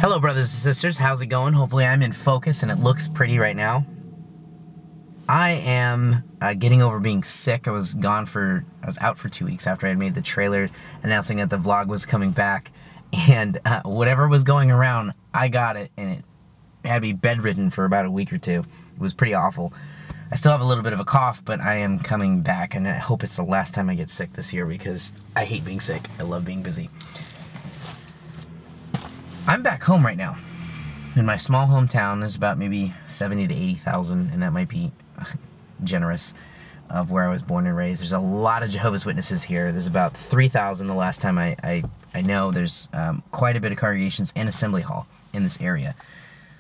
Hello brothers and sisters, how's it going? Hopefully I'm in focus and it looks pretty right now. I am getting over being sick. I was out for 2 weeks after I had made the trailer announcing that the vlog was coming back, and whatever was going around, I got it, and it had me bedridden for about a week or two. It was pretty awful. I still have a little bit of a cough, but I am coming back, and I hope it's the last time I get sick this year because I hate being sick. I love being busy. I'm back home right now. In my small hometown, there's about maybe 70 to 80,000, and that might be generous, of where I was born and raised. There's a lot of Jehovah's Witnesses here. There's about 3,000 the last time I know. There's quite a bit of congregations and assembly hall in this area.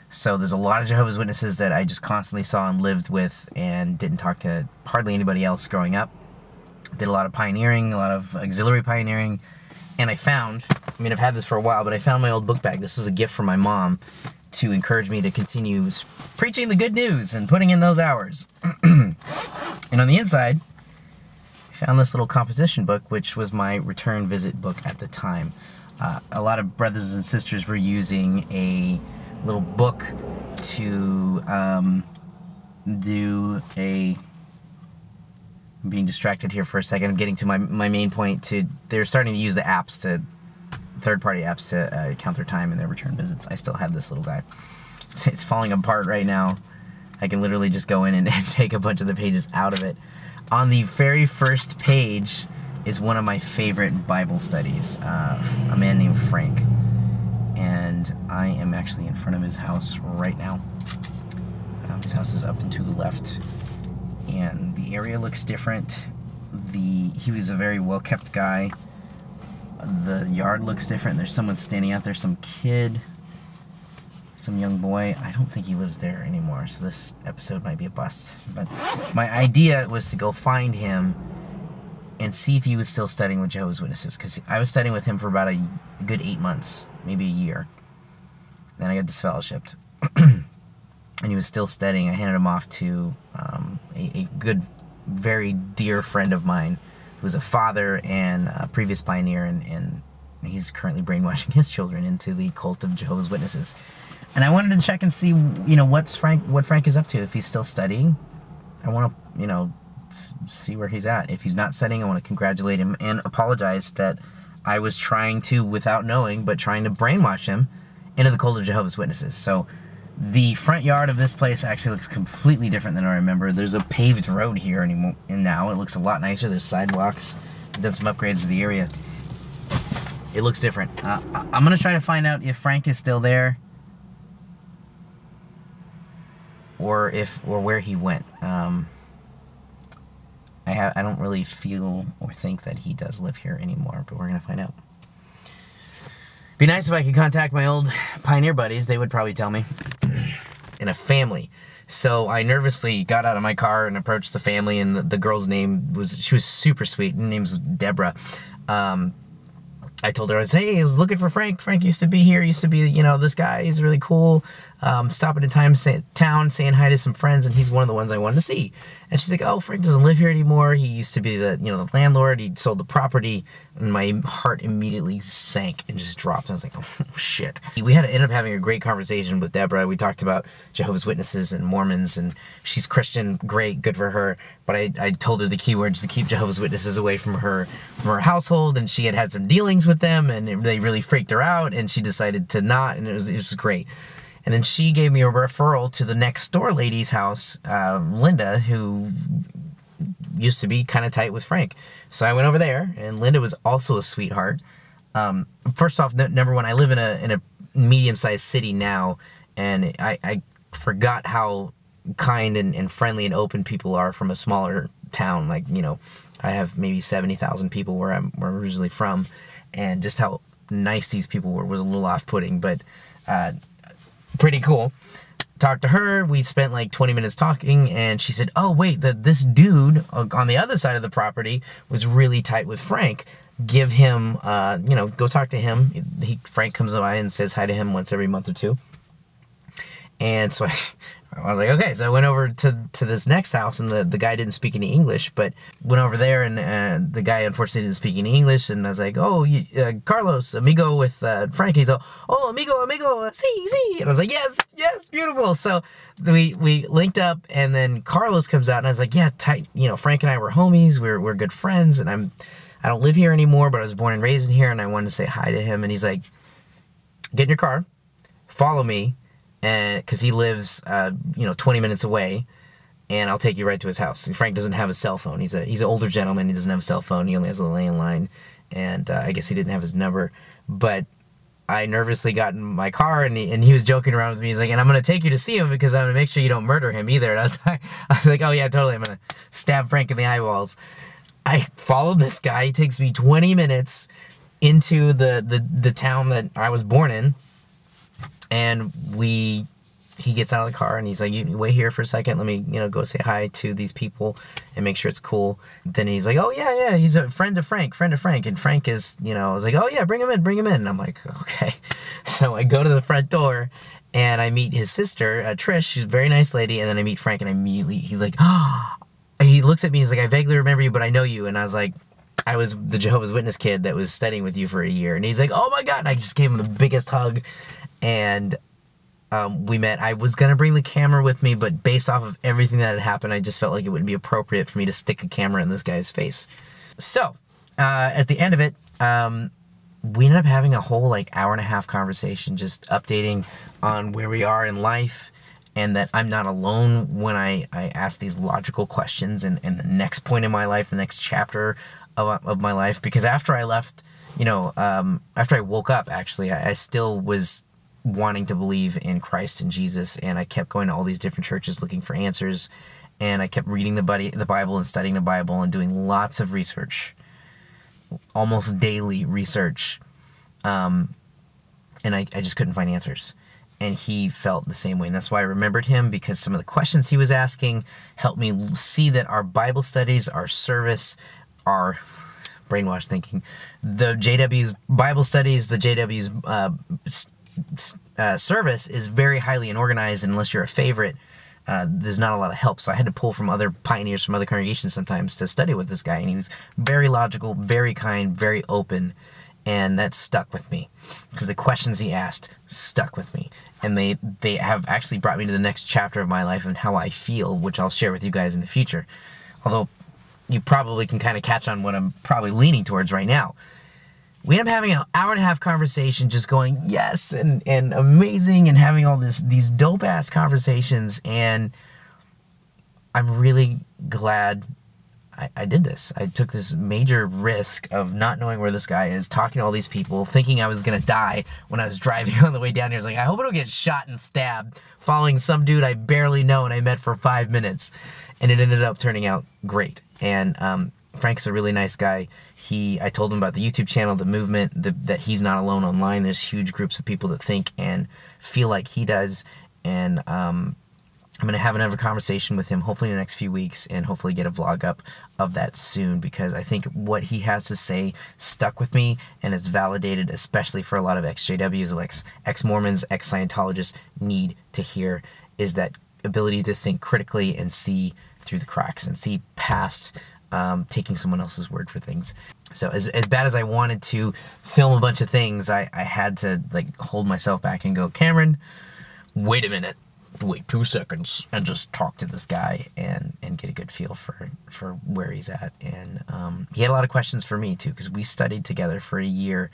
So there's a lot of Jehovah's Witnesses that I just constantly saw and lived with and didn't talk to hardly anybody else growing up. Did a lot of pioneering, a lot of auxiliary pioneering. And I found, I've had this for a while, but I found my old book bag. This was a gift from my mom to encourage me to continue preaching the good news and putting in those hours. And on the inside, I found this little composition book, which was my return visit book at the time. A lot of brothers and sisters were using a little book to do a... I'm being distracted here for a second. I'm getting to my main point. They're starting to use the apps, third-party apps, to count their time and their return visits. I still have this little guy. It's falling apart right now. I can literally just go in and take a bunch of the pages out of it. On the very first page is one of my favorite Bible studies, a man named Frank. And I am actually in front of his house right now. His house is up and to the left. And the area looks different. He was a very well-kept guy. The yard looks different. There's someone standing out there, some kid, some young boy. I don't think he lives there anymore, so this episode might be a bust. But my idea was to go find him and see if he was still studying with Jehovah's Witnesses, because I was studying with him for about a good 8 months, maybe a year. Then I got disfellowshipped. And he was still studying. I handed him off to a good, very dear friend of mine who was a father and a previous pioneer, and he's currently brainwashing his children into the cult of Jehovah's Witnesses. And I wanted to check and see, what Frank is up to. If he's still studying, I want to, see where he's at. If he's not studying, I want to congratulate him and apologize that I was trying to, without knowing, but trying to brainwash him into the cult of Jehovah's Witnesses. So the front yard of this place actually looks completely different than I remember. There's a paved road here and now. It looks a lot nicer. There's sidewalks. I've done some upgrades to the area. It looks different. I'm going to try to find out if Frank is still there, or where he went. I don't really feel or think that he does live here anymore, but we're going to find out. Be nice if I could contact my old pioneer buddies. They would probably tell me. And a family. So I nervously got out of my car and approached the family, and the girl's name she was super sweet. Her name was Deborah. I told her, I was, hey, I was looking for Frank. Frank used to be here. Used to be, this guy. He's really cool. Stopping in town, saying hi to some friends, and he's one of the ones I wanted to see. And she's like, oh, Frank doesn't live here anymore. He used to be the landlord. He sold the property, and my heart immediately sank and just dropped. I was like, oh, shit. We ended up having a great conversation with Deborah. We talked about Jehovah's Witnesses and Mormons, and she's Christian. Great, good for her. But I told her the keywords to keep Jehovah's Witnesses away from her household, and she had some dealings with them, and they really freaked her out, and she decided to not, and it was great. And then she gave me a referral to the next door lady's house, Linda, who used to be kind of tight with Frank. So I went over there, and Linda was also a sweetheart. First off, number one, I live in a medium-sized city now, and I forgot how kind and friendly and open people are from a smaller town. Like, I have maybe 70,000 people where I'm originally from, and just how nice these people were was a little off-putting, but pretty cool. Talked to her. We spent like 20 minutes talking, and she said, oh, wait, this dude on the other side of the property was really tight with Frank. Give him, go talk to him. Frank comes by and says hi to him once every month or two. And so I was like, okay. So I went over to this next house, and the guy didn't speak any English, but went over there, and the guy unfortunately didn't speak any English, and I was like, oh, Carlos, amigo with Frank. He's like, oh, amigo, see. And I was like, yes, beautiful. So we linked up, and then Carlos comes out, and I was like, yeah, tight. You know, Frank and I were homies. We're good friends, and I don't live here anymore, but I was born and raised in here, and I wanted to say hi to him. And he's like, get in your car, follow me, and because he lives 20 minutes away, and I'll take you right to his house. And Frank doesn't have a cell phone. He's an older gentleman. He doesn't have a cell phone. He only has a landline, and I guess he didn't have his number. But I nervously got in my car, and he was joking around with me. He's like, and I'm going to take you to see him because I'm going to make sure you don't murder him either. And I was like, oh yeah, totally. I'm going to stab Frank in the eyeballs. I followed this guy. He takes me 20 minutes into the town that I was born in, and he gets out of the car, and he's like, you wait here for a second, let me go say hi to these people and make sure it's cool. Then he's like, oh yeah, he's a friend of Frank, and Frank is, I was like, oh yeah, bring him in, and I'm like, okay. So I go to the front door, and I meet his sister, Trish. She's a very nice lady. And then I meet Frank, and immediately he's like, oh. He looks at me, he's like, I vaguely remember you, but I know you. And I was like, I was the Jehovah's Witness kid that was studying with you for a year. And he's like, oh my God. And I just gave him the biggest hug. And we met. I was going to bring the camera with me, but based off of everything that had happened, I just felt like it wouldn't be appropriate for me to stick a camera in this guy's face. So, at the end of it, we ended up having a whole hour-and-a-half conversation, just updating on where we are in life, and that I'm not alone when I ask these logical questions, and the next point in my life, the next chapter of my life. Because after I left, after I woke up, actually, I still was wanting to believe in Christ and Jesus, and I kept going to all these different churches looking for answers, and I kept reading the Bible and studying the Bible and doing lots of research, almost daily research, and I just couldn't find answers. And he felt the same way. And that's why I remembered him, because some of the questions he was asking helped me see that our Bible studies, our service, our brainwash thinking, the JW's Bible studies, the JW's service is very highly organized, and unless you're a favorite, there's not a lot of help. So I had to pull from other pioneers from other congregations sometimes to study with this guy. And he was very logical, very kind, very open. And that stuck with me, because the questions he asked stuck with me. And they have actually brought me to the next chapter of my life and how I feel, which I'll share with you guys in the future. Although you probably can kind of catch on what I'm probably leaning towards right now. We end up having an hour-and-a-half conversation just going, yes, and amazing, and having all these dope-ass conversations. And I'm really glad I did this. I took this major risk of not knowing where this guy is, talking to all these people, thinking I was going to die when I was driving on the way down here. I was like, I hope I don't get shot and stabbed following some dude I barely know and I met for 5 minutes. And it ended up turning out great. And Frank's a really nice guy. I told him about the YouTube channel, the movement, that he's not alone online. There's huge groups of people that think and feel like he does. And I'm going to have another conversation with him hopefully in the next few weeks, and hopefully get a vlog up of that soon, because I think what he has to say stuck with me, and it's validated, especially for a lot of EXJWs, ex-Mormons, ex-Scientologists need to hear, is that ability to think critically and see through the cracks and see past taking someone else's word for things. So as bad as I wanted to film a bunch of things, I had to hold myself back and go, Cameron, wait a minute. Wait 2 seconds and just talk to this guy and get a good feel for where he's at. And he had a lot of questions for me too, because we studied together for a year,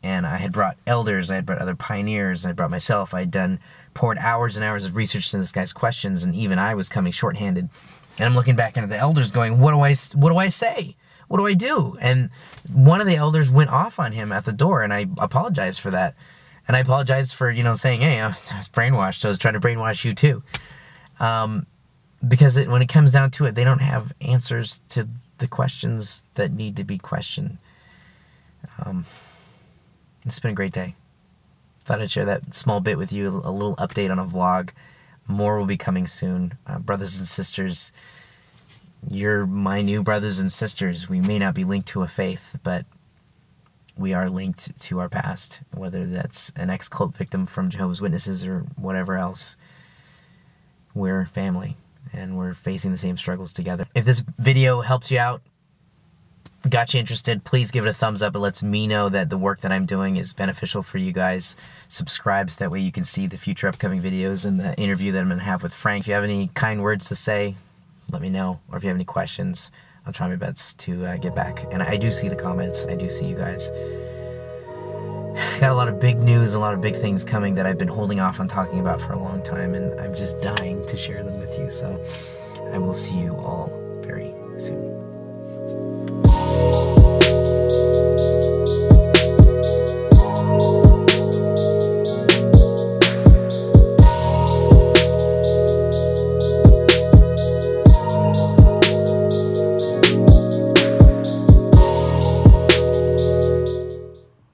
and I had brought elders, I had brought other pioneers, I brought myself. I had poured hours and hours of research into this guy's questions, and even I was coming shorthanded. And I'm looking back into the elders going, what do I say? What do I do? And one of the elders went off on him at the door, and I apologized for that. And I apologize for, saying, hey, I was brainwashed, so I was trying to brainwash you too. Because when it comes down to it, they don't have answers to the questions that need to be questioned. It's been a great day. Thought I'd share that small bit with you, a little update on a vlog. More will be coming soon. Brothers and sisters, you're my new brothers and sisters. We may not be linked to a faith, but we are linked to our past, whether that's an ex-cult victim from Jehovah's Witnesses or whatever else. we're family, and we're facing the same struggles together. If this video helps you out, got you interested, please give it a thumbs up. It lets me know that the work that I'm doing is beneficial for you guys. Subscribe so that way you can see the future upcoming videos and the interview that I'm going to have with Frank. If you have any kind words to say, let me know. Or if you have any questions, I'll try my best to get back. And I do see the comments. I do see you guys. Got a lot of big news, a lot of big things coming that I've been holding off on talking about for a long time, and I'm just dying to share them with you. So I will see you all